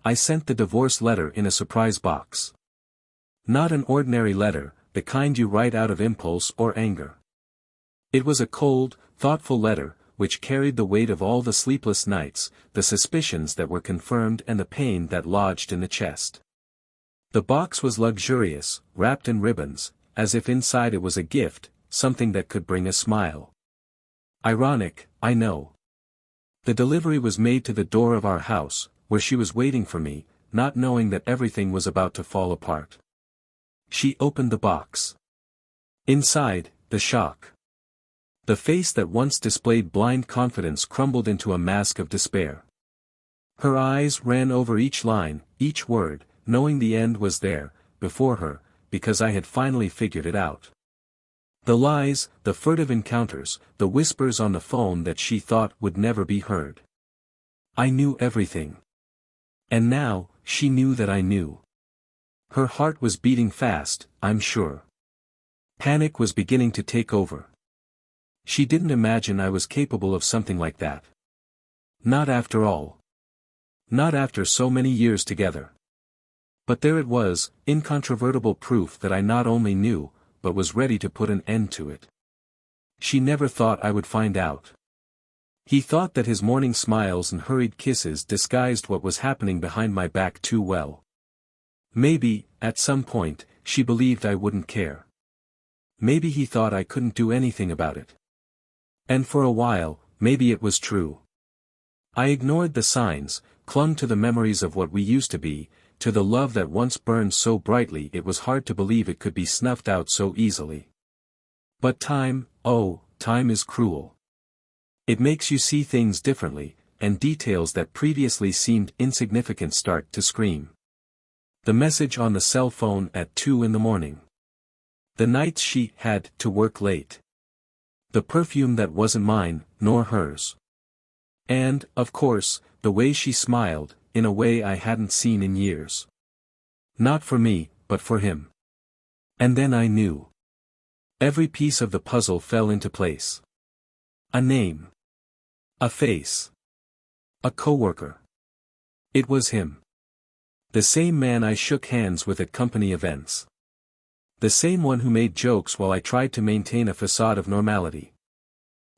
I sent the divorce letter in a surprise box. Not an ordinary letter, the kind you write out of impulse or anger. It was a cold, thoughtful letter, which carried the weight of all the sleepless nights, the suspicions that were confirmed and the pain that lodged in the chest. The box was luxurious, wrapped in ribbons, as if inside it was a gift, something that could bring a smile. Ironic, I know. The delivery was made to the door of our house, where she was waiting for me, not knowing that everything was about to fall apart. She opened the box. Inside, the shock. The face that once displayed blind confidence crumbled into a mask of despair. Her eyes ran over each line, each word, knowing the end was there, before her, because I had finally figured it out. The lies, the furtive encounters, the whispers on the phone that she thought would never be heard. I knew everything. And now, she knew that I knew. Her heart was beating fast, I'm sure. Panic was beginning to take over. She didn't imagine I was capable of something like that. Not after all. Not after so many years together. But there it was, incontrovertible proof that I not only knew, but was ready to put an end to it. She never thought I would find out. He thought that his morning smiles and hurried kisses disguised what was happening behind my back too well. Maybe, at some point, she believed I wouldn't care. Maybe he thought I couldn't do anything about it. And for a while, maybe it was true. I ignored the signs, clung to the memories of what we used to be, to the love that once burned so brightly it was hard to believe it could be snuffed out so easily. But time, oh, time is cruel. It makes you see things differently, and details that previously seemed insignificant start to scream. The message on the cell phone at 2 in the morning. The nights she had to work late. The perfume that wasn't mine, nor hers. And, of course, the way she smiled, in a way I hadn't seen in years. Not for me, but for him. And then I knew. Every piece of the puzzle fell into place. A name. A face. A coworker. It was him. The same man I shook hands with at company events. The same one who made jokes while I tried to maintain a facade of normality.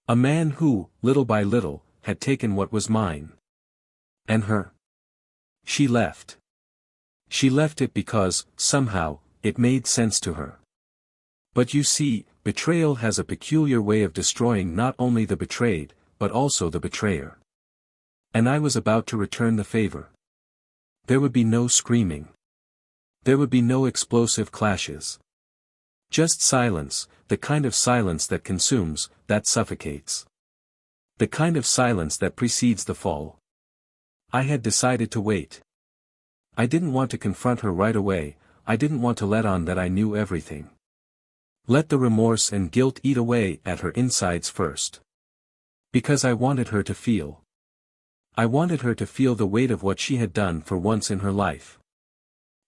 A man who, little by little, had taken what was mine. And her. She left. She left it because, somehow, it made sense to her. But you see, betrayal has a peculiar way of destroying not only the betrayed, but also the betrayer. And I was about to return the favor. There would be no screaming. There would be no explosive clashes. Just silence, the kind of silence that consumes, that suffocates. The kind of silence that precedes the fall. I had decided to wait. I didn't want to confront her right away, I didn't want to let on that I knew everything. Let the remorse and guilt eat away at her insides first. Because I wanted her to feel. I wanted her to feel the weight of what she had done for once in her life.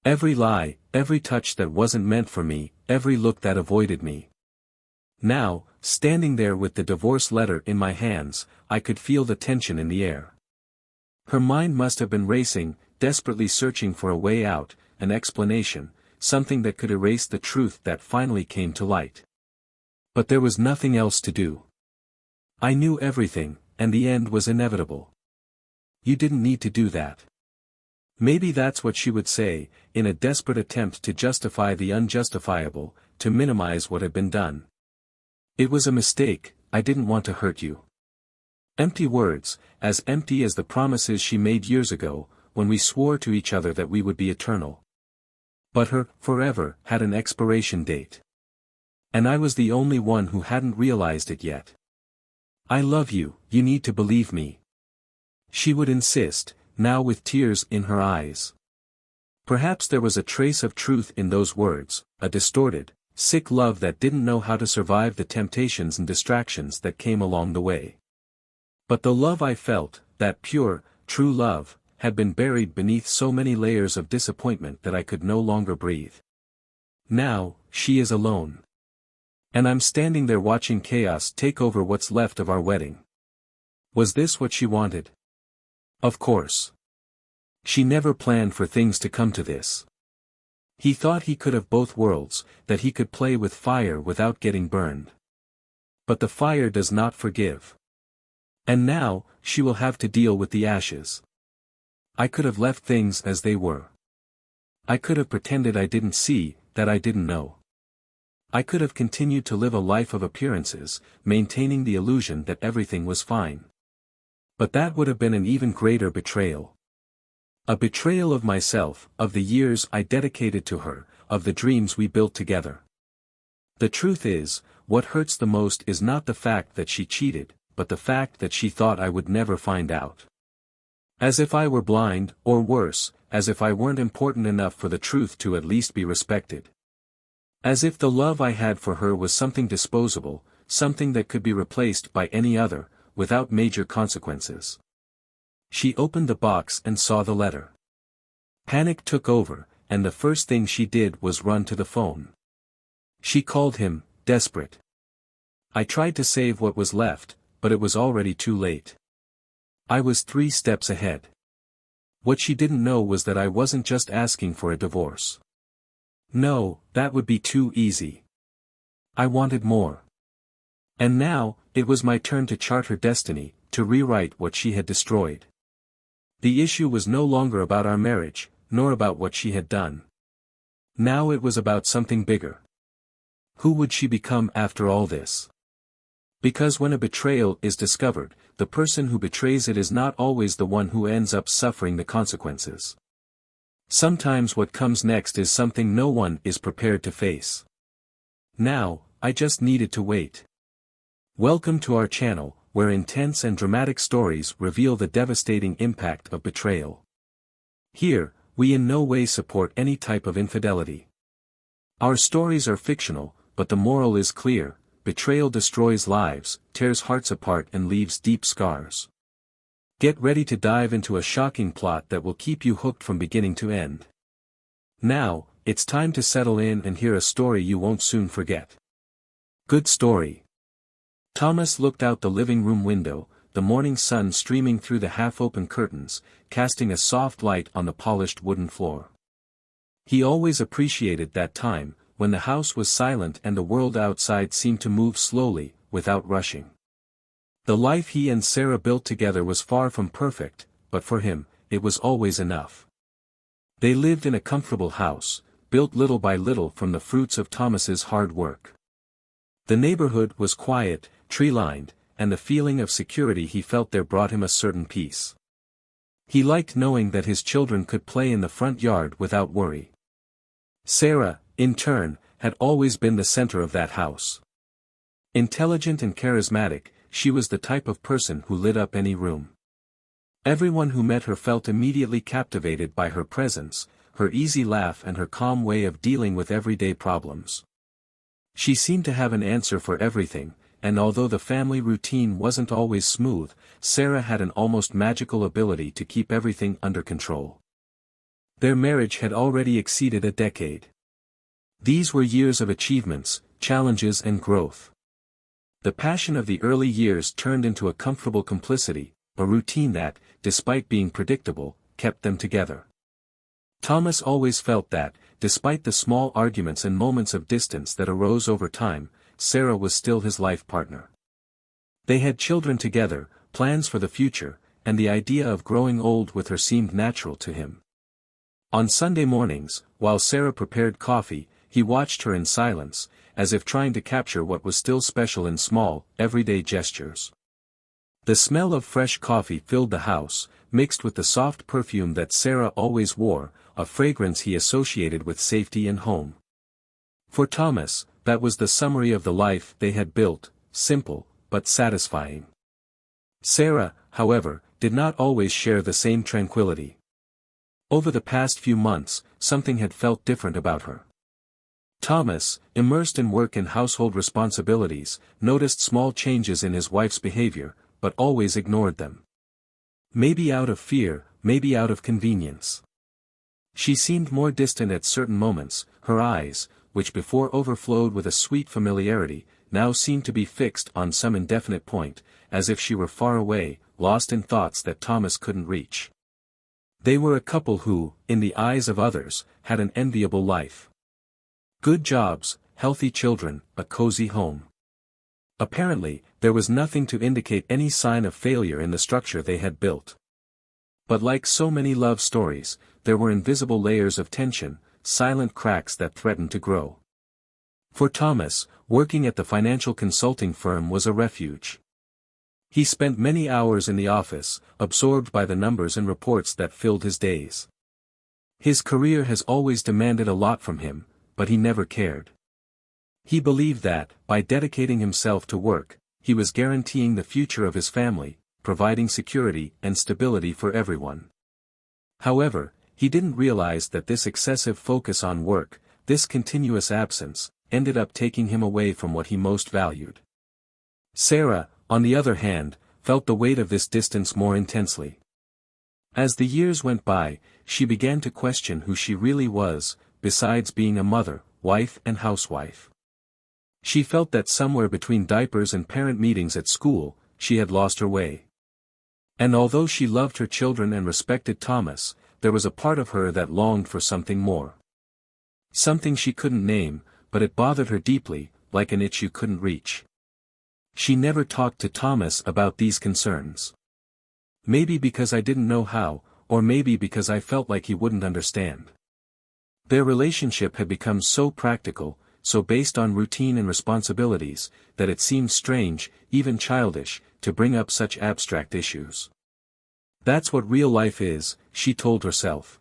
Every lie, every touch that wasn't meant for me, every look that avoided me. Now, standing there with the divorce letter in my hands, I could feel the tension in the air. Her mind must have been racing, desperately searching for a way out, an explanation, something that could erase the truth that finally came to light. But there was nothing else to do. I knew everything, and the end was inevitable. You didn't need to do that. Maybe that's what she would say, in a desperate attempt to justify the unjustifiable, to minimize what had been done. It was a mistake, I didn't want to hurt you. Empty words, as empty as the promises she made years ago, when we swore to each other that we would be eternal. But her forever had an expiration date. And I was the only one who hadn't realized it yet. I love you, you need to believe me. She would insist, now with tears in her eyes. Perhaps there was a trace of truth in those words, a distorted, sick love that didn't know how to survive the temptations and distractions that came along the way. But the love I felt, that pure, true love, had been buried beneath so many layers of disappointment that I could no longer breathe. Now, she is alone. And I'm standing there watching chaos take over what's left of our wedding. Was this what she wanted? Of course. She never planned for things to come to this. He thought he could have both worlds, that he could play with fire without getting burned. But the fire does not forgive. And now, she will have to deal with the ashes. I could have left things as they were. I could have pretended I didn't see, that I didn't know. I could have continued to live a life of appearances, maintaining the illusion that everything was fine. But that would have been an even greater betrayal. A betrayal of myself, of the years I dedicated to her, of the dreams we built together. The truth is, what hurts the most is not the fact that she cheated, but the fact that she thought I would never find out. As if I were blind, or worse, as if I weren't important enough for the truth to at least be respected. As if the love I had for her was something disposable, something that could be replaced by any other, without major consequences. She opened the box and saw the letter. Panic took over, and the first thing she did was run to the phone. She called him, desperate. I tried to save what was left, but it was already too late. I was 3 steps ahead. What she didn't know was that I wasn't just asking for a divorce. No, that would be too easy. I wanted more. And now, it was my turn to chart her destiny, to rewrite what she had destroyed. The issue was no longer about our marriage, nor about what she had done. Now it was about something bigger. Who would she become after all this? Because when a betrayal is discovered, the person who betrays it is not always the one who ends up suffering the consequences. Sometimes what comes next is something no one is prepared to face. Now, I just needed to wait. Welcome to our channel, where intense and dramatic stories reveal the devastating impact of betrayal. Here, we in no way support any type of infidelity. Our stories are fictional, but the moral is clear: betrayal destroys lives, tears hearts apart and leaves deep scars. Get ready to dive into a shocking plot that will keep you hooked from beginning to end. Now, it's time to settle in and hear a story you won't soon forget. Good story. Thomas looked out the living room window, the morning sun streaming through the half-open curtains, casting a soft light on the polished wooden floor. He always appreciated that time, when the house was silent and the world outside seemed to move slowly, without rushing. The life he and Sarah built together was far from perfect, but for him, it was always enough. They lived in a comfortable house, built little by little from the fruits of Thomas's hard work. The neighborhood was quiet, tree-lined, and the feeling of security he felt there brought him a certain peace. He liked knowing that his children could play in the front yard without worry. Sarah, in turn, had always been the center of that house. Intelligent and charismatic, she was the type of person who lit up any room. Everyone who met her felt immediately captivated by her presence, her easy laugh and her calm way of dealing with everyday problems. She seemed to have an answer for everything, and although the family routine wasn't always smooth, Sarah had an almost magical ability to keep everything under control. Their marriage had already exceeded a decade. These were years of achievements, challenges and growth. The passion of the early years turned into a comfortable complicity, a routine that, despite being predictable, kept them together. Thomas always felt that, despite the small arguments and moments of distance that arose over time, Sarah was still his life partner. They had children together, plans for the future, and the idea of growing old with her seemed natural to him. On Sunday mornings, while Sarah prepared coffee, he watched her in silence, as if trying to capture what was still special in small, everyday gestures. The smell of fresh coffee filled the house, mixed with the soft perfume that Sarah always wore, a fragrance he associated with safety and home. For Thomas, that was the summary of the life they had built, simple, but satisfying. Sarah, however, did not always share the same tranquility. Over the past few months, something had felt different about her. Thomas, immersed in work and household responsibilities, noticed small changes in his wife's behavior, but always ignored them. Maybe out of fear, maybe out of convenience. She seemed more distant at certain moments, her eyes, which before overflowed with a sweet familiarity, now seemed to be fixed on some indefinite point, as if she were far away, lost in thoughts that Thomas couldn't reach. They were a couple who, in the eyes of others, had an enviable life. Good jobs, healthy children, a cozy home. Apparently, there was nothing to indicate any sign of failure in the structure they had built. But like so many love stories, there were invisible layers of tension, silent cracks that threatened to grow. For Thomas, working at the financial consulting firm was a refuge. He spent many hours in the office, absorbed by the numbers and reports that filled his days. His career has always demanded a lot from him, but he never cared. He believed that, by dedicating himself to work, he was guaranteeing the future of his family, providing security and stability for everyone. However, he didn't realize that this excessive focus on work, this continuous absence, ended up taking him away from what he most valued. Sarah, on the other hand, felt the weight of this distance more intensely. As the years went by, she began to question who she really was, besides being a mother, wife and housewife. She felt that somewhere between diapers and parent meetings at school, she had lost her way. And although she loved her children and respected Thomas, there was a part of her that longed for something more. Something she couldn't name, but it bothered her deeply, like an itch you couldn't reach. She never talked to Thomas about these concerns. Maybe because I didn't know how, or maybe because I felt like he wouldn't understand. Their relationship had become so practical, so based on routine and responsibilities, that it seemed strange, even childish, to bring up such abstract issues. That's what real life is, she told herself.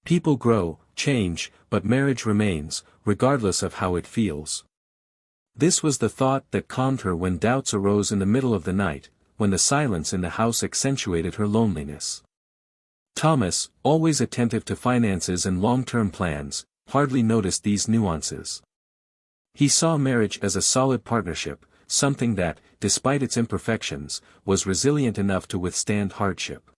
People grow, change, but marriage remains, regardless of how it feels. This was the thought that calmed her when doubts arose in the middle of the night, when the silence in the house accentuated her loneliness. Thomas, always attentive to finances and long-term plans, hardly noticed these nuances. He saw marriage as a solid partnership, something that, despite its imperfections, was resilient enough to withstand hardship.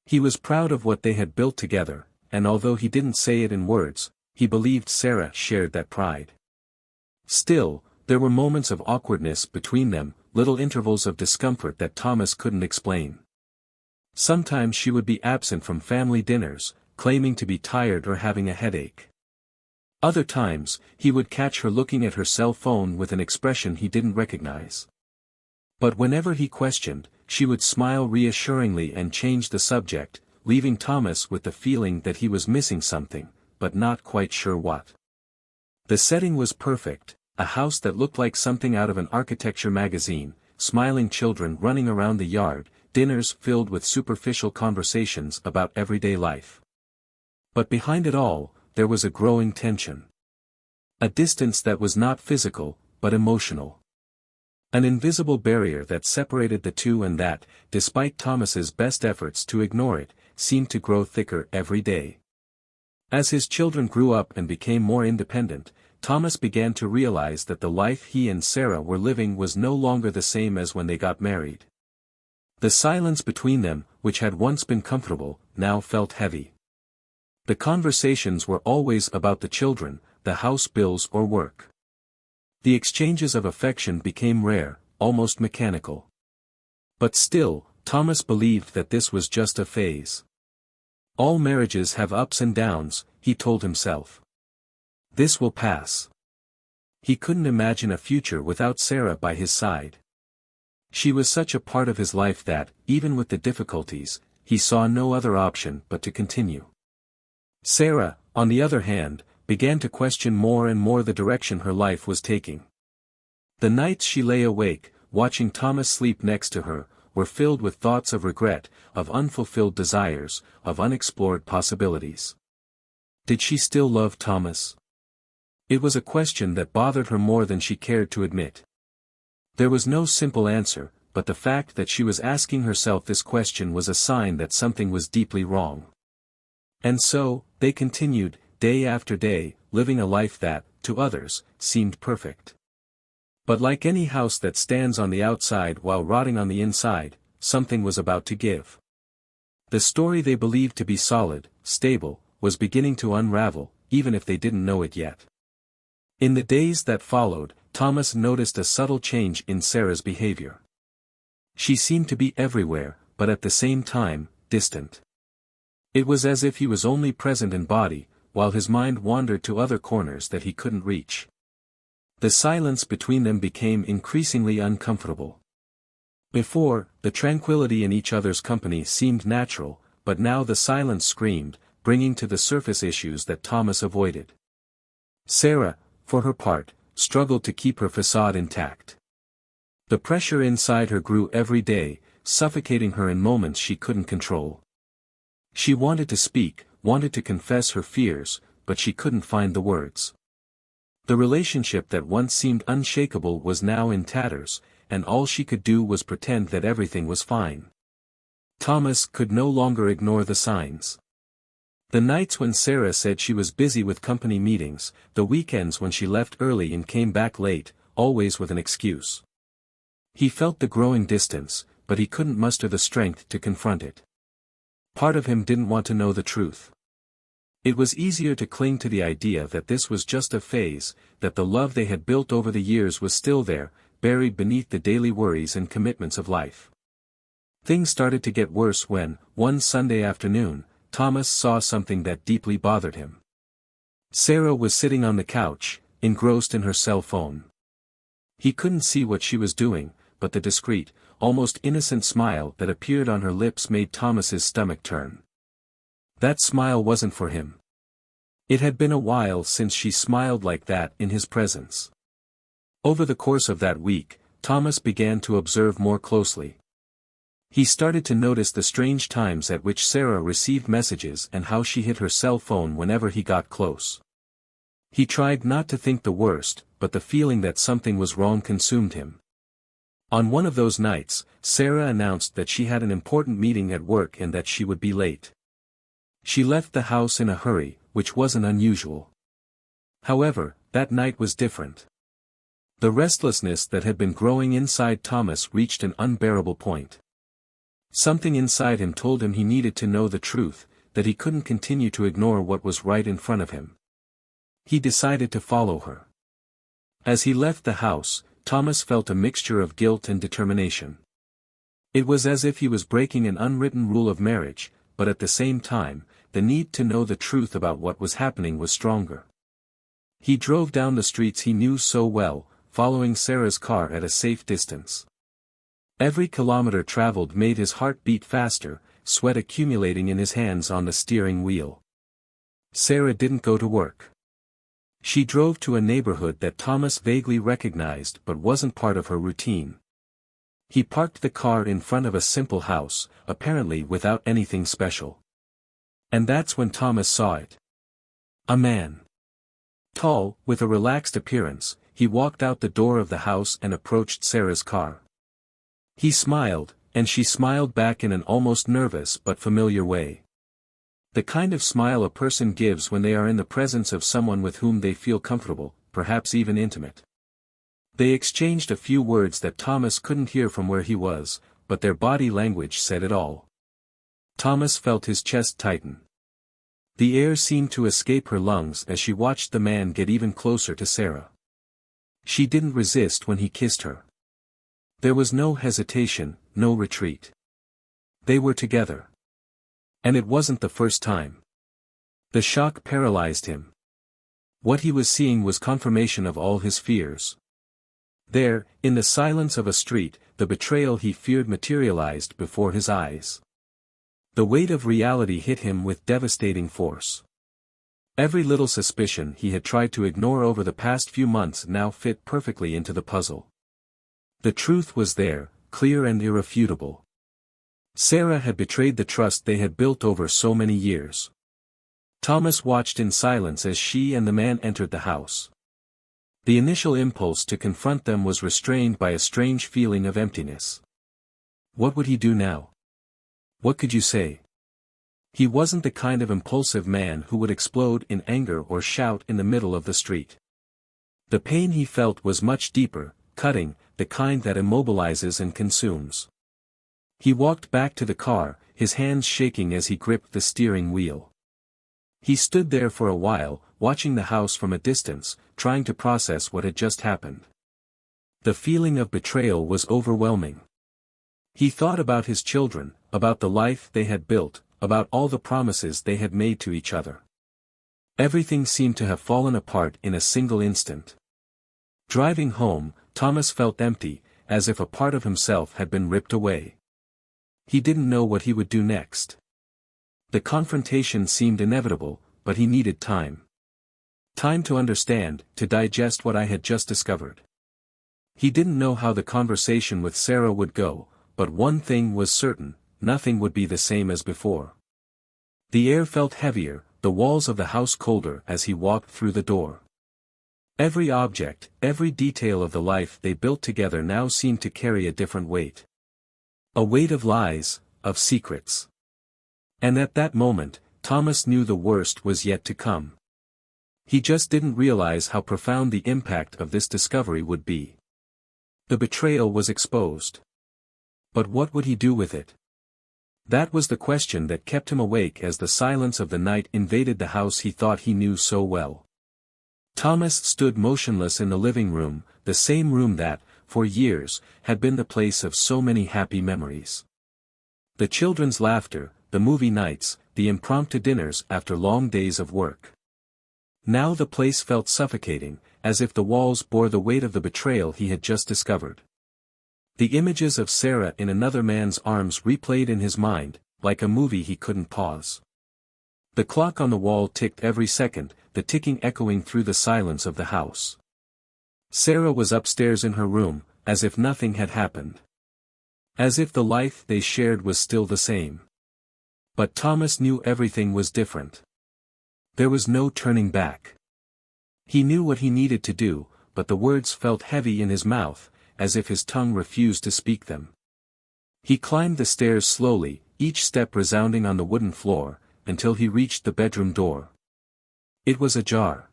He was proud of what they had built together, and although he didn't say it in words, he believed Sarah shared that pride. Still, there were moments of awkwardness between them, little intervals of discomfort that Thomas couldn't explain. Sometimes she would be absent from family dinners, claiming to be tired or having a headache. Other times, he would catch her looking at her cell phone with an expression he didn't recognize. But whenever he questioned, she would smile reassuringly and change the subject, leaving Thomas with the feeling that he was missing something, but not quite sure what. The setting was perfect, a house that looked like something out of an architecture magazine, smiling children running around the yard, dinners filled with superficial conversations about everyday life. But behind it all, there was a growing tension. A distance that was not physical, but emotional. An invisible barrier that separated the two and that, despite Thomas's best efforts to ignore it, seemed to grow thicker every day. As his children grew up and became more independent, Thomas began to realize that the life he and Sarah were living was no longer the same as when they got married. The silence between them, which had once been comfortable, now felt heavy. The conversations were always about the children, the house bills or work. The exchanges of affection became rare, almost mechanical. But still, Thomas believed that this was just a phase. All marriages have ups and downs, he told himself. This will pass. He couldn't imagine a future without Sarah by his side. She was such a part of his life that, even with the difficulties, he saw no other option but to continue. Sarah, on the other hand, began to question more and more the direction her life was taking. The nights she lay awake, watching Thomas sleep next to her, were filled with thoughts of regret, of unfulfilled desires, of unexplored possibilities. Did she still love Thomas? It was a question that bothered her more than she cared to admit. There was no simple answer, but the fact that she was asking herself this question was a sign that something was deeply wrong. And so, they continued, day after day, living a life that, to others, seemed perfect. But like any house that stands on the outside while rotting on the inside, something was about to give. The story they believed to be solid, stable, was beginning to unravel, even if they didn't know it yet. In the days that followed, Thomas noticed a subtle change in Sarah's behavior. She seemed to be everywhere, but at the same time, distant. It was as if he was only present in body, while his mind wandered to other corners that he couldn't reach. The silence between them became increasingly uncomfortable. Before, the tranquility in each other's company seemed natural, but now the silence screamed, bringing to the surface issues that Thomas avoided. Sarah, for her part, struggled to keep her facade intact. The pressure inside her grew every day, suffocating her in moments she couldn't control. She wanted to speak, wanted to confess her fears, but she couldn't find the words. The relationship that once seemed unshakable was now in tatters, and all she could do was pretend that everything was fine. Thomas could no longer ignore the signs. The nights when Sarah said she was busy with company meetings, the weekends when she left early and came back late, always with an excuse. He felt the growing distance, but he couldn't muster the strength to confront it. Part of him didn't want to know the truth. It was easier to cling to the idea that this was just a phase, that the love they had built over the years was still there, buried beneath the daily worries and commitments of life. Things started to get worse when, one Sunday afternoon, Thomas saw something that deeply bothered him. Sarah was sitting on the couch, engrossed in her cell phone. He couldn't see what she was doing, but the discreet, almost innocent smile that appeared on her lips made Thomas's stomach turn. That smile wasn't for him. It had been a while since she smiled like that in his presence. Over the course of that week, Thomas began to observe more closely. He started to notice the strange times at which Sarah received messages and how she hid her cell phone whenever he got close. He tried not to think the worst, but the feeling that something was wrong consumed him. On one of those nights, Sarah announced that she had an important meeting at work and that she would be late. She left the house in a hurry, which wasn't unusual. However, that night was different. The restlessness that had been growing inside Thomas reached an unbearable point. Something inside him told him he needed to know the truth, that he couldn't continue to ignore what was right in front of him. He decided to follow her. As he left the house, Thomas felt a mixture of guilt and determination. It was as if he was breaking an unwritten rule of marriage, but at the same time, the need to know the truth about what was happening was stronger. He drove down the streets he knew so well, following Sarah's car at a safe distance. Every kilometer traveled made his heart beat faster, sweat accumulating in his hands on the steering wheel. Sarah didn't go to work. She drove to a neighborhood that Thomas vaguely recognized but wasn't part of her routine. He parked the car in front of a simple house, apparently without anything special. And that's when Thomas saw it. A man. Tall, with a relaxed appearance, he walked out the door of the house and approached Sarah's car. He smiled, and she smiled back in an almost nervous but familiar way. The kind of smile a person gives when they are in the presence of someone with whom they feel comfortable, perhaps even intimate. They exchanged a few words that Thomas couldn't hear from where he was, but their body language said it all. Thomas felt his chest tighten. The air seemed to escape her lungs as she watched the man get even closer to Sarah. She didn't resist when he kissed her. There was no hesitation, no retreat. They were together. And it wasn't the first time. The shock paralyzed him. What he was seeing was confirmation of all his fears. There, in the silence of a street, the betrayal he feared materialized before his eyes. The weight of reality hit him with devastating force. Every little suspicion he had tried to ignore over the past few months now fit perfectly into the puzzle. The truth was there, clear and irrefutable. Sarah had betrayed the trust they had built over so many years. Thomas watched in silence as she and the man entered the house. The initial impulse to confront them was restrained by a strange feeling of emptiness. What would he do now? What could you say? He wasn't the kind of impulsive man who would explode in anger or shout in the middle of the street. The pain he felt was much deeper, cutting, the kind that immobilizes and consumes. He walked back to the car, his hands shaking as he gripped the steering wheel. He stood there for a while, watching the house from a distance, trying to process what had just happened. The feeling of betrayal was overwhelming. He thought about his children, about the life they had built, about all the promises they had made to each other. Everything seemed to have fallen apart in a single instant. Driving home, Thomas felt empty, as if a part of himself had been ripped away. He didn't know what he would do next. The confrontation seemed inevitable, but he needed time. Time to understand, to digest what I had just discovered. He didn't know how the conversation with Sarah would go, but one thing was certain, nothing would be the same as before. The air felt heavier, the walls of the house colder as he walked through the door. Every object, every detail of the life they built together now seemed to carry a different weight. A weight of lies, of secrets. And at that moment, Thomas knew the worst was yet to come. He just didn't realize how profound the impact of this discovery would be. The betrayal was exposed. But what would he do with it? That was the question that kept him awake as the silence of the night invaded the house he thought he knew so well. Thomas stood motionless in the living room, the same room that, for years, had been the place of so many happy memories. The children's laughter, the movie nights, the impromptu dinners after long days of work. Now the place felt suffocating, as if the walls bore the weight of the betrayal he had just discovered. The images of Sarah in another man's arms replayed in his mind, like a movie he couldn't pause. The clock on the wall ticked every second, the ticking echoing through the silence of the house. Sarah was upstairs in her room, as if nothing had happened. As if the life they shared was still the same. But Thomas knew everything was different. There was no turning back. He knew what he needed to do, but the words felt heavy in his mouth, as if his tongue refused to speak them. He climbed the stairs slowly, each step resounding on the wooden floor, until he reached the bedroom door. It was ajar.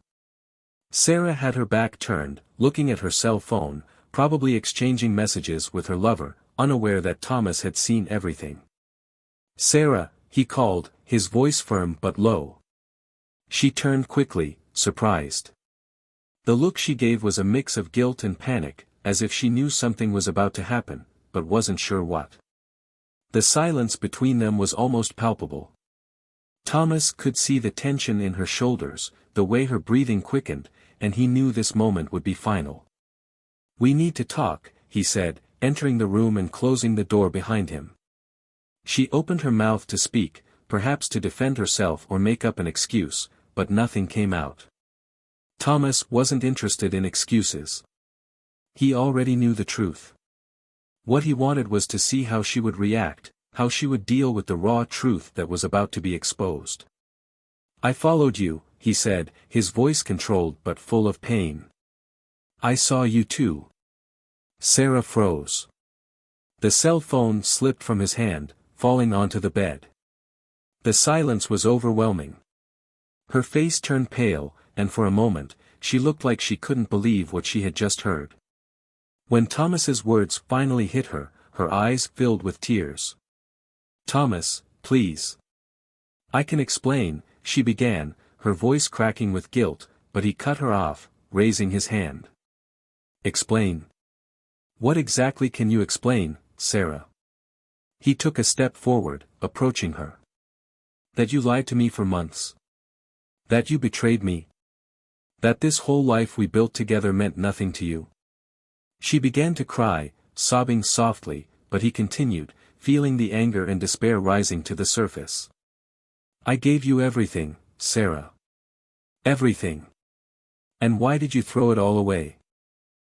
Sarah had her back turned, looking at her cell phone, probably exchanging messages with her lover, unaware that Thomas had seen everything. "Sarah," he called, his voice firm but low. She turned quickly, surprised. The look she gave was a mix of guilt and panic, as if she knew something was about to happen, but wasn't sure what. The silence between them was almost palpable. Thomas could see the tension in her shoulders, the way her breathing quickened, and he knew this moment would be final. "We need to talk," he said, entering the room and closing the door behind him. She opened her mouth to speak, perhaps to defend herself or make up an excuse, but nothing came out. Thomas wasn't interested in excuses. He already knew the truth. What he wanted was to see how she would react, how she would deal with the raw truth that was about to be exposed. "I followed you," he said, his voice controlled but full of pain. "I saw you too." Sarah froze. The cell phone slipped from his hand, falling onto the bed. The silence was overwhelming. Her face turned pale, and for a moment, she looked like she couldn't believe what she had just heard. When Thomas's words finally hit her, her eyes filled with tears. "Thomas, please. I can explain," she began, her voice cracking with guilt, but he cut her off, raising his hand. "Explain? What exactly can you explain, Sarah?" He took a step forward, approaching her. "That you lied to me for months. That you betrayed me. That this whole life we built together meant nothing to you." She began to cry, sobbing softly, but he continued, feeling the anger and despair rising to the surface. "I gave you everything, Sarah. Everything. And why did you throw it all away?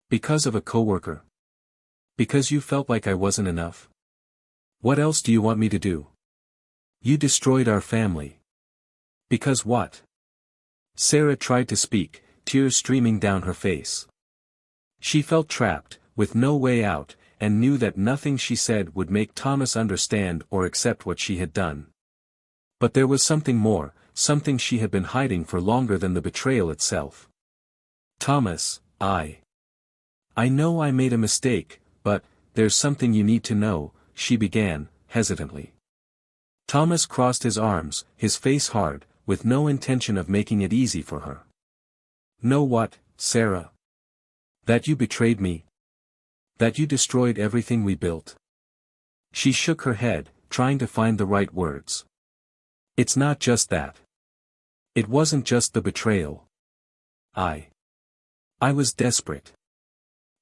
Because of a coworker? Because you felt like I wasn't enough? What else do you want me to do? You destroyed our family. Because what?" Sarah tried to speak, tears streaming down her face. She felt trapped, with no way out, and knew that nothing she said would make Thomas understand or accept what she had done. But there was something more, something she had been hiding for longer than the betrayal itself. "Thomas, I know I made a mistake, but, there's something you need to know," she began, hesitantly. Thomas crossed his arms, his face hard, with no intention of making it easy for her. "Know what, Sarah? That you betrayed me. That you destroyed everything we built." She shook her head, trying to find the right words. It's not just that. It wasn't just the betrayal. I was desperate.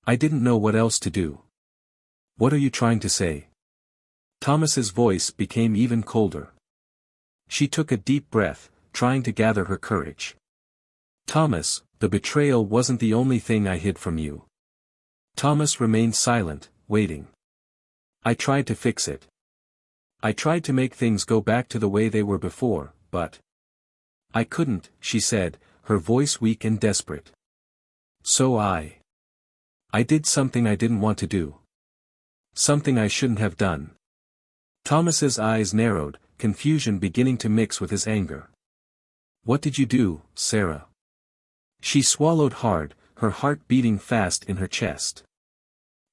I didn't know what else to do. What are you trying to say? Thomas's voice became even colder. She took a deep breath, trying to gather her courage. Thomas, the betrayal wasn't the only thing I hid from you. Thomas remained silent, waiting. I tried to fix it. I tried to make things go back to the way they were before, but I couldn't, she said, her voice weak and desperate. So I did something I didn't want to do. Something I shouldn't have done. Thomas's eyes narrowed, confusion beginning to mix with his anger. What did you do, Sarah? She swallowed hard, her heart beating fast in her chest.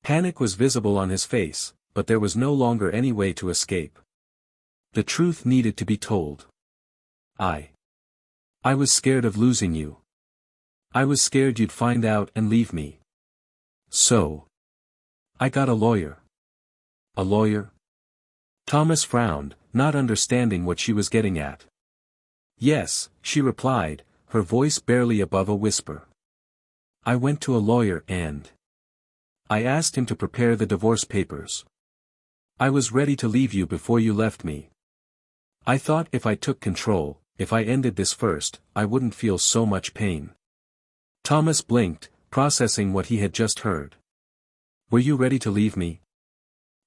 Panic was visible on his face, but there was no longer any way to escape. The truth needed to be told. I was scared of losing you. I was scared you'd find out and leave me. So I got a lawyer. A lawyer? Thomas frowned, not understanding what she was getting at. Yes, she replied, her voice barely above a whisper. I went to a lawyer and I asked him to prepare the divorce papers. I was ready to leave you before you left me. I thought if I took control, if I ended this first, I wouldn't feel so much pain. Thomas blinked, processing what he had just heard. Were you ready to leave me?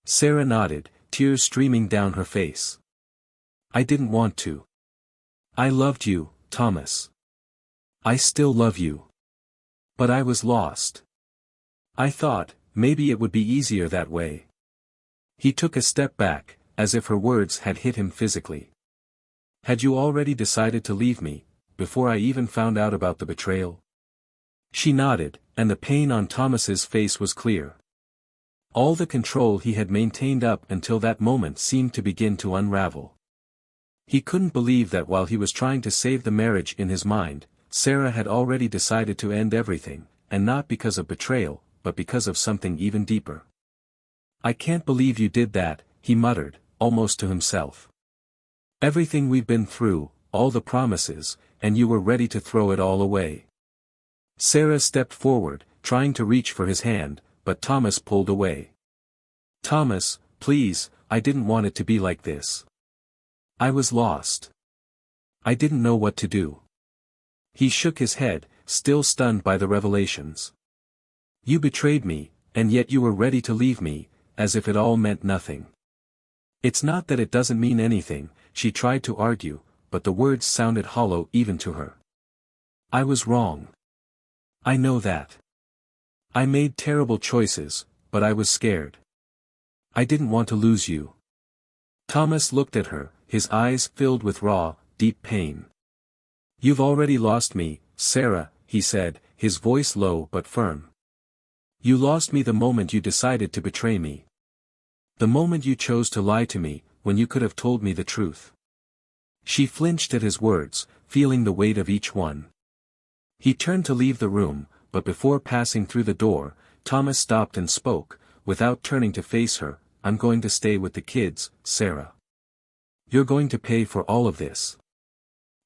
Sarah nodded, tears streaming down her face. I didn't want to. I loved you, Thomas. I still love you. But I was lost. I thought, maybe it would be easier that way. He took a step back, as if her words had hit him physically. Had you already decided to leave me, before I even found out about the betrayal? She nodded, and the pain on Thomas's face was clear. All the control he had maintained up until that moment seemed to begin to unravel. He couldn't believe that while he was trying to save the marriage in his mind, Sarah had already decided to end everything, and not because of betrayal, but because of something even deeper. I can't believe you did that, he muttered, almost to himself. Everything we've been through, all the promises, and you were ready to throw it all away. Sarah stepped forward, trying to reach for his hand, but Thomas pulled away. Thomas, please, I didn't want it to be like this. I was lost. I didn't know what to do. He shook his head, still stunned by the revelations. You betrayed me, and yet you were ready to leave me, as if it all meant nothing. It's not that it doesn't mean anything, she tried to argue, but the words sounded hollow even to her. I was wrong. I know that. I made terrible choices, but I was scared. I didn't want to lose you. Thomas looked at her, his eyes filled with raw, deep pain. You've already lost me, Sarah, he said, his voice low but firm. You lost me the moment you decided to betray me. The moment you chose to lie to me, when you could have told me the truth. She flinched at his words, feeling the weight of each one. He turned to leave the room, but before passing through the door, Thomas stopped and spoke, without turning to face her, I'm going to stay with the kids, Sarah. You're going to pay for all of this.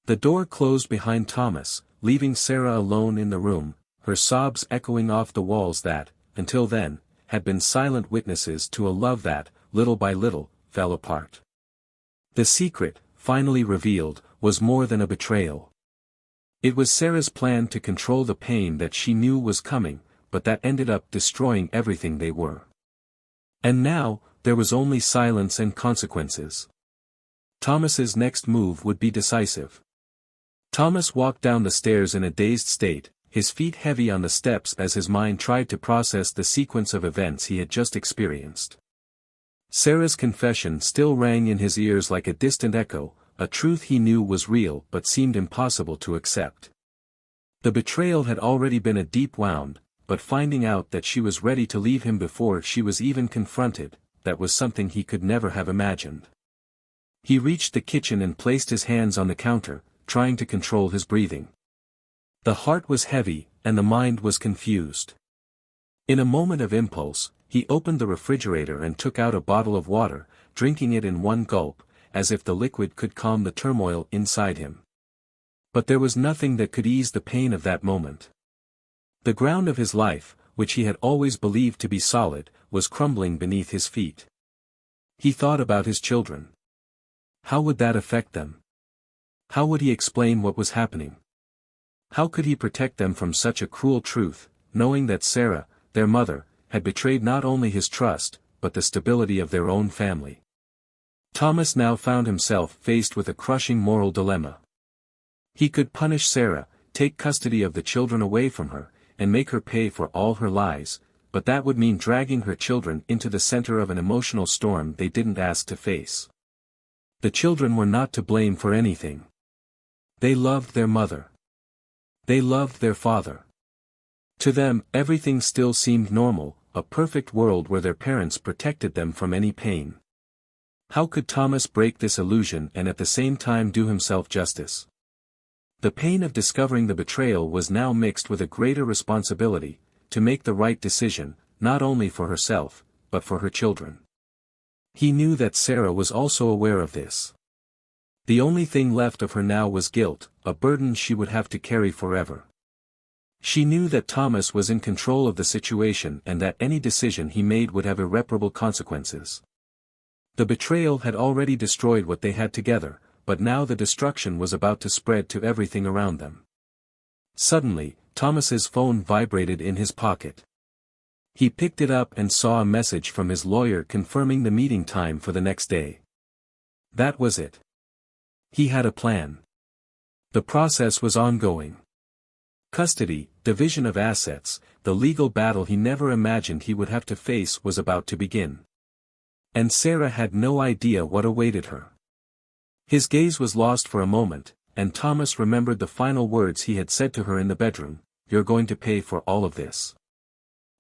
The door closed behind Thomas, leaving Sarah alone in the room, her sobs echoing off the walls that, until then, had been silent witnesses to a love that, little by little, fell apart. The secret, finally revealed, was more than a betrayal. It was Sarah's plan to control the pain that she knew was coming, but that ended up destroying everything they were. And now, there was only silence and consequences. Thomas's next move would be decisive. Thomas walked down the stairs in a dazed state, his feet heavy on the steps as his mind tried to process the sequence of events he had just experienced. Sarah's confession still rang in his ears like a distant echo, a truth he knew was real but seemed impossible to accept. The betrayal had already been a deep wound, but finding out that she was ready to leave him before she was even confronted, that was something he could never have imagined. He reached the kitchen and placed his hands on the counter, trying to control his breathing. The heart was heavy, and the mind was confused. In a moment of impulse, he opened the refrigerator and took out a bottle of water, drinking it in one gulp, as if the liquid could calm the turmoil inside him. But there was nothing that could ease the pain of that moment. The ground of his life, which he had always believed to be solid, was crumbling beneath his feet. He thought about his children. How would that affect them? How would he explain what was happening? How could he protect them from such a cruel truth, knowing that Sarah, their mother, had betrayed not only his trust, but the stability of their own family? Thomas now found himself faced with a crushing moral dilemma. He could punish Sarah, take custody of the children away from her, and make her pay for all her lies, but that would mean dragging her children into the center of an emotional storm they didn't ask to face. The children were not to blame for anything. They loved their mother. They loved their father. To them, everything still seemed normal, a perfect world where their parents protected them from any pain. How could Thomas break this illusion and at the same time do himself justice? The pain of discovering the betrayal was now mixed with a greater responsibility, to make the right decision, not only for herself, but for her children. He knew that Sarah was also aware of this. The only thing left of her now was guilt, a burden she would have to carry forever. She knew that Thomas was in control of the situation and that any decision he made would have irreparable consequences. The betrayal had already destroyed what they had together, but now the destruction was about to spread to everything around them. Suddenly, Thomas's phone vibrated in his pocket. He picked it up and saw a message from his lawyer confirming the meeting time for the next day. That was it. He had a plan. The process was ongoing. Custody, division of assets, the legal battle he never imagined he would have to face was about to begin. And Sarah had no idea what awaited her. His gaze was lost for a moment, and Thomas remembered the final words he had said to her in the bedroom, "You're going to pay for all of this."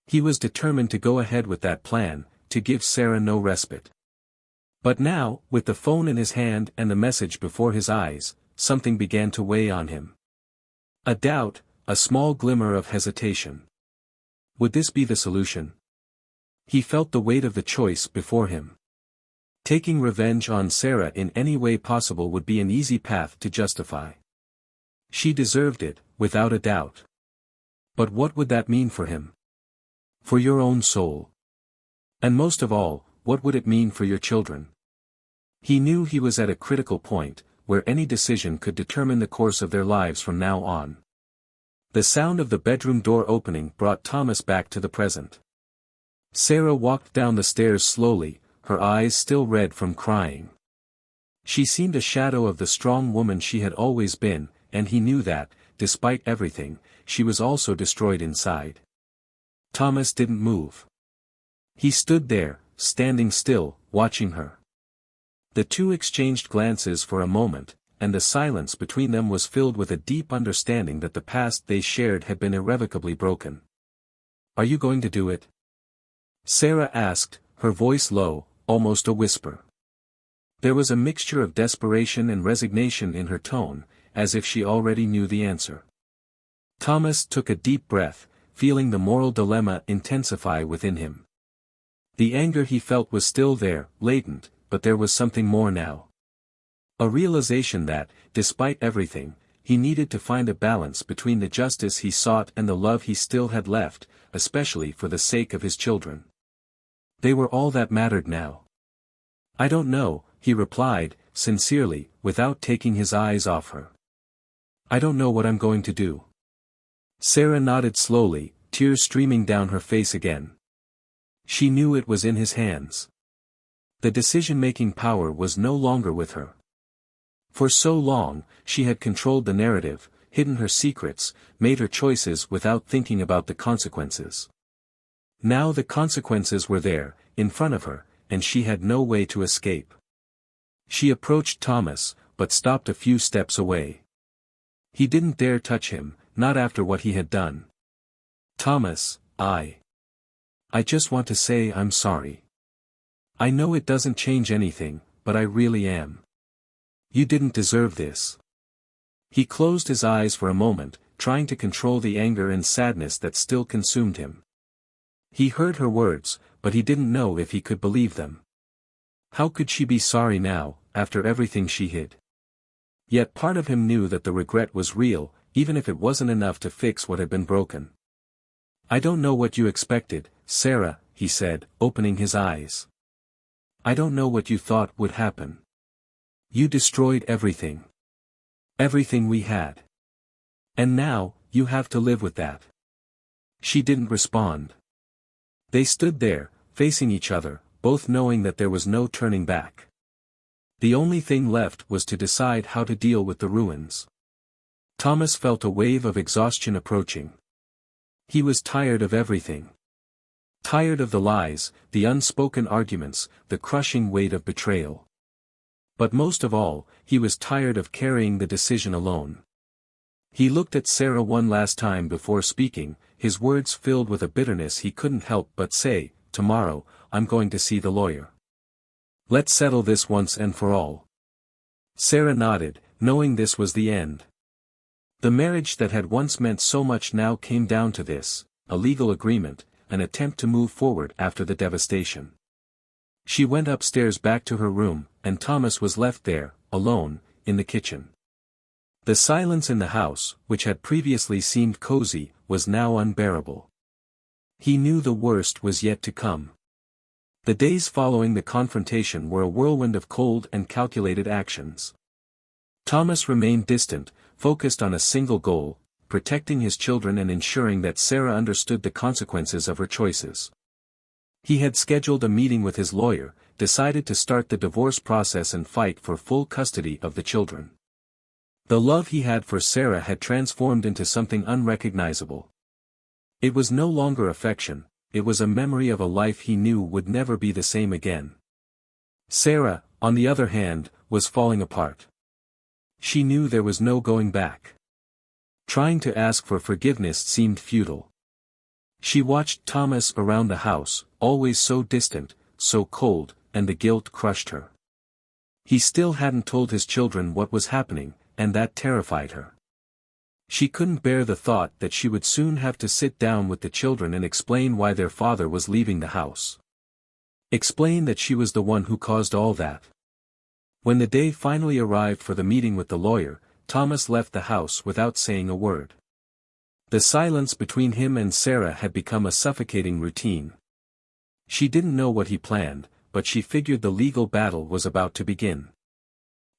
He was determined to go ahead with that plan, to give Sarah no respite. But now, with the phone in his hand and the message before his eyes, something began to weigh on him. A doubt, a small glimmer of hesitation. Would this be the solution? He felt the weight of the choice before him. Taking revenge on Sarah in any way possible would be an easy path to justify. She deserved it, without a doubt. But what would that mean for him? For your own soul. And most of all, what would it mean for your children? He knew he was at a critical point, where any decision could determine the course of their lives from now on. The sound of the bedroom door opening brought Thomas back to the present. Sarah walked down the stairs slowly, her eyes still red from crying. She seemed a shadow of the strong woman she had always been, and he knew that, despite everything, she was also destroyed inside. Thomas didn't move. He stood there, standing still, watching her. The two exchanged glances for a moment, and the silence between them was filled with a deep understanding that the past they shared had been irrevocably broken. "Are you going to do it?" Sarah asked, her voice low, almost a whisper. There was a mixture of desperation and resignation in her tone, as if she already knew the answer. Thomas took a deep breath, feeling the moral dilemma intensify within him. The anger he felt was still there, latent, but there was something more now. A realization that, despite everything, he needed to find a balance between the justice he sought and the love he still had left, especially for the sake of his children. They were all that mattered now. "I don't know," he replied, sincerely, without taking his eyes off her. "I don't know what I'm going to do." Sarah nodded slowly, tears streaming down her face again. She knew it was in his hands. The decision-making power was no longer with her. For so long, she had controlled the narrative, hidden her secrets, made her choices without thinking about the consequences. Now the consequences were there, in front of her, and she had no way to escape. She approached Thomas, but stopped a few steps away. He didn't dare touch him, not after what he had done. "Thomas, I just want to say I'm sorry. I know it doesn't change anything, but I really am. You didn't deserve this." He closed his eyes for a moment, trying to control the anger and sadness that still consumed him. He heard her words, but he didn't know if he could believe them. How could she be sorry now, after everything she hid. Yet part of him knew that the regret was real, even if it wasn't enough to fix what had been broken. "I don't know what you expected, Sarah," he said, opening his eyes. "I don't know what you thought would happen. You destroyed everything. Everything we had. And now, you have to live with that." She didn't respond. They stood there, facing each other, both knowing that there was no turning back. The only thing left was to decide how to deal with the ruins. Thomas felt a wave of exhaustion approaching. He was tired of everything. Tired of the lies, the unspoken arguments, the crushing weight of betrayal. But most of all, he was tired of carrying the decision alone. He looked at Sarah one last time before speaking, his words filled with a bitterness he couldn't help but say, "Tomorrow, I'm going to see the lawyer. Let's settle this once and for all." Sarah nodded, knowing this was the end. The marriage that had once meant so much now came down to this, a legal agreement, an attempt to move forward after the devastation. She went upstairs back to her room, and Thomas was left there, alone, in the kitchen. The silence in the house, which had previously seemed cozy, was now unbearable. He knew the worst was yet to come. The days following the confrontation were a whirlwind of cold and calculated actions. Thomas remained distant, focused on a single goal, protecting his children and ensuring that Sarah understood the consequences of her choices. He had scheduled a meeting with his lawyer, decided to start the divorce process and fight for full custody of the children. The love he had for Sarah had transformed into something unrecognizable. It was no longer affection, it was a memory of a life he knew would never be the same again. Sarah, on the other hand, was falling apart. She knew there was no going back. Trying to ask for forgiveness seemed futile. She watched Thomas around the house, always so distant, so cold, and the guilt crushed her. He still hadn't told his children what was happening, and that terrified her. She couldn't bear the thought that she would soon have to sit down with the children and explain why their father was leaving the house. Explain that she was the one who caused all that. When the day finally arrived for the meeting with the lawyer, Thomas left the house without saying a word. The silence between him and Sarah had become a suffocating routine. She didn't know what he planned, but she figured the legal battle was about to begin.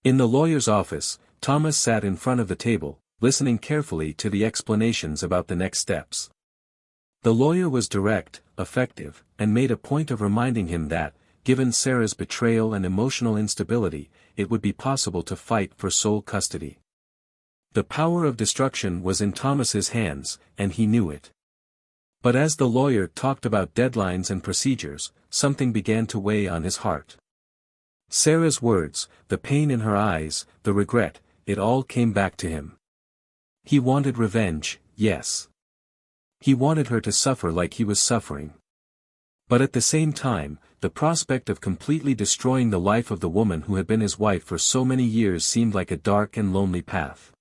In the lawyer's office, Thomas sat in front of the table, listening carefully to the explanations about the next steps. The lawyer was direct, effective, and made a point of reminding him that, given Sarah's betrayal and emotional instability, it would be possible to fight for sole custody. The power of destruction was in Thomas's hands, and he knew it. But as the lawyer talked about deadlines and procedures, something began to weigh on his heart. Sarah's words, the pain in her eyes, the regret, it all came back to him. He wanted revenge, yes. He wanted her to suffer like he was suffering. But at the same time, the prospect of completely destroying the life of the woman who had been his wife for so many years seemed like a dark and lonely path.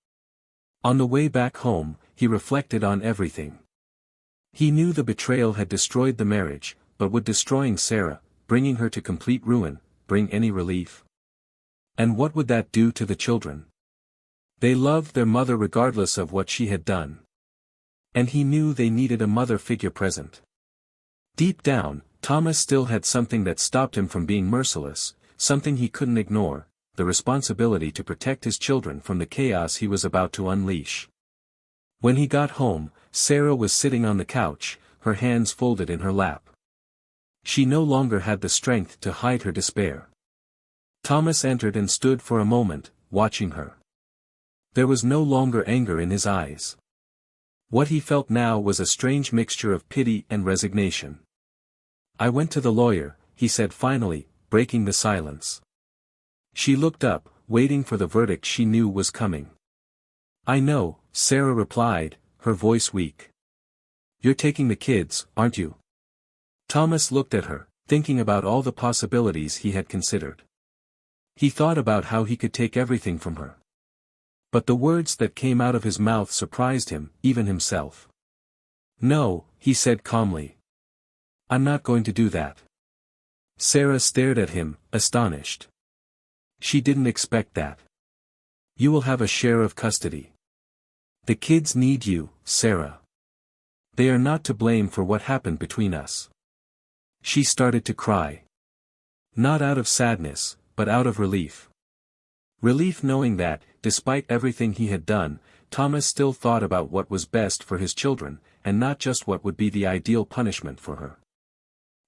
On the way back home, he reflected on everything. He knew the betrayal had destroyed the marriage, but would destroying Sarah, bringing her to complete ruin, bring any relief? And what would that do to the children? They loved their mother regardless of what she had done. And he knew they needed a mother figure present. Deep down, Thomas still had something that stopped him from being merciless, something he couldn't ignore, the responsibility to protect his children from the chaos he was about to unleash. When he got home, Sarah was sitting on the couch, her hands folded in her lap. She no longer had the strength to hide her despair. Thomas entered and stood for a moment, watching her. There was no longer anger in his eyes. What he felt now was a strange mixture of pity and resignation. "I went to the lawyer," he said finally, breaking the silence. She looked up, waiting for the verdict she knew was coming. "I know," Sarah replied, her voice weak. "You're taking the kids, aren't you?" Thomas looked at her, thinking about all the possibilities he had considered. He thought about how he could take everything from her. But the words that came out of his mouth surprised him, even himself. "No," he said calmly. "I'm not going to do that." Sarah stared at him, astonished. She didn't expect that. You will have a share of custody. The kids need you, Sarah. They are not to blame for what happened between us. She started to cry. Not out of sadness, but out of relief. Relief knowing that, despite everything he had done, Thomas still thought about what was best for his children, and not just what would be the ideal punishment for her.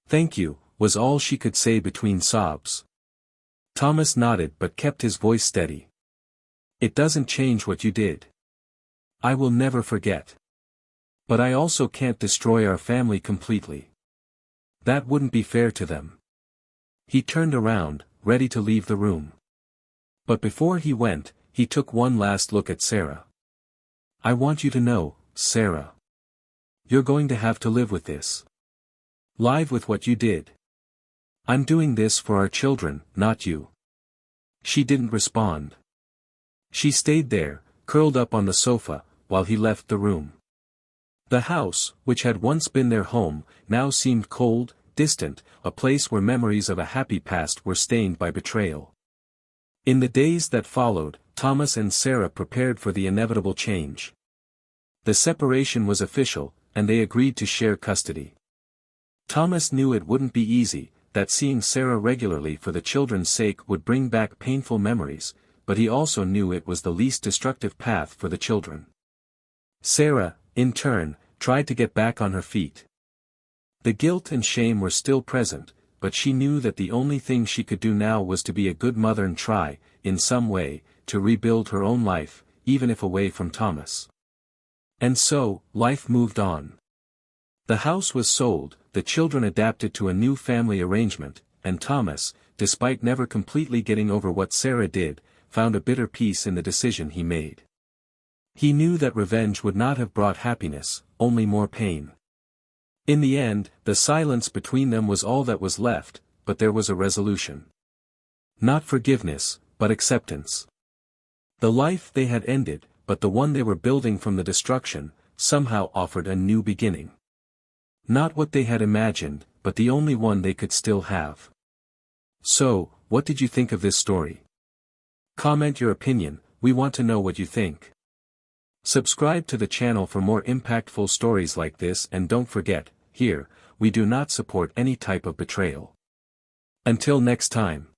Thank you, was all she could say between sobs. Thomas nodded but kept his voice steady. It doesn't change what you did. I will never forget. But I also can't destroy our family completely. That wouldn't be fair to them. He turned around, ready to leave the room. But before he went, he took one last look at Sarah. I want you to know, Sarah. You're going to have to live with this. Live with what you did. I'm doing this for our children, not you. She didn't respond. She stayed there, curled up on the sofa, while he left the room. The house, which had once been their home, now seemed cold, distant, a place where memories of a happy past were stained by betrayal. In the days that followed, Thomas and Sarah prepared for the inevitable change. The separation was official, and they agreed to share custody. Thomas knew it wouldn't be easy, that seeing Sarah regularly for the children's sake would bring back painful memories, but he also knew it was the least destructive path for the children. Sarah, in turn, tried to get back on her feet. The guilt and shame were still present, but she knew that the only thing she could do now was to be a good mother and try, in some way, to rebuild her own life, even if away from Thomas. And so, life moved on. The house was sold, the children adapted to a new family arrangement, and Thomas, despite never completely getting over what Sarah did, found a bitter peace in the decision he made. He knew that revenge would not have brought happiness, only more pain. In the end, the silence between them was all that was left, but there was a resolution. Not forgiveness, but acceptance. The life they had ended, but the one they were building from the destruction, somehow offered a new beginning. Not what they had imagined, but the only one they could still have. So, what did you think of this story? Comment your opinion, we want to know what you think. Subscribe to the channel for more impactful stories like this, and don't forget, here, we do not support any type of betrayal. Until next time.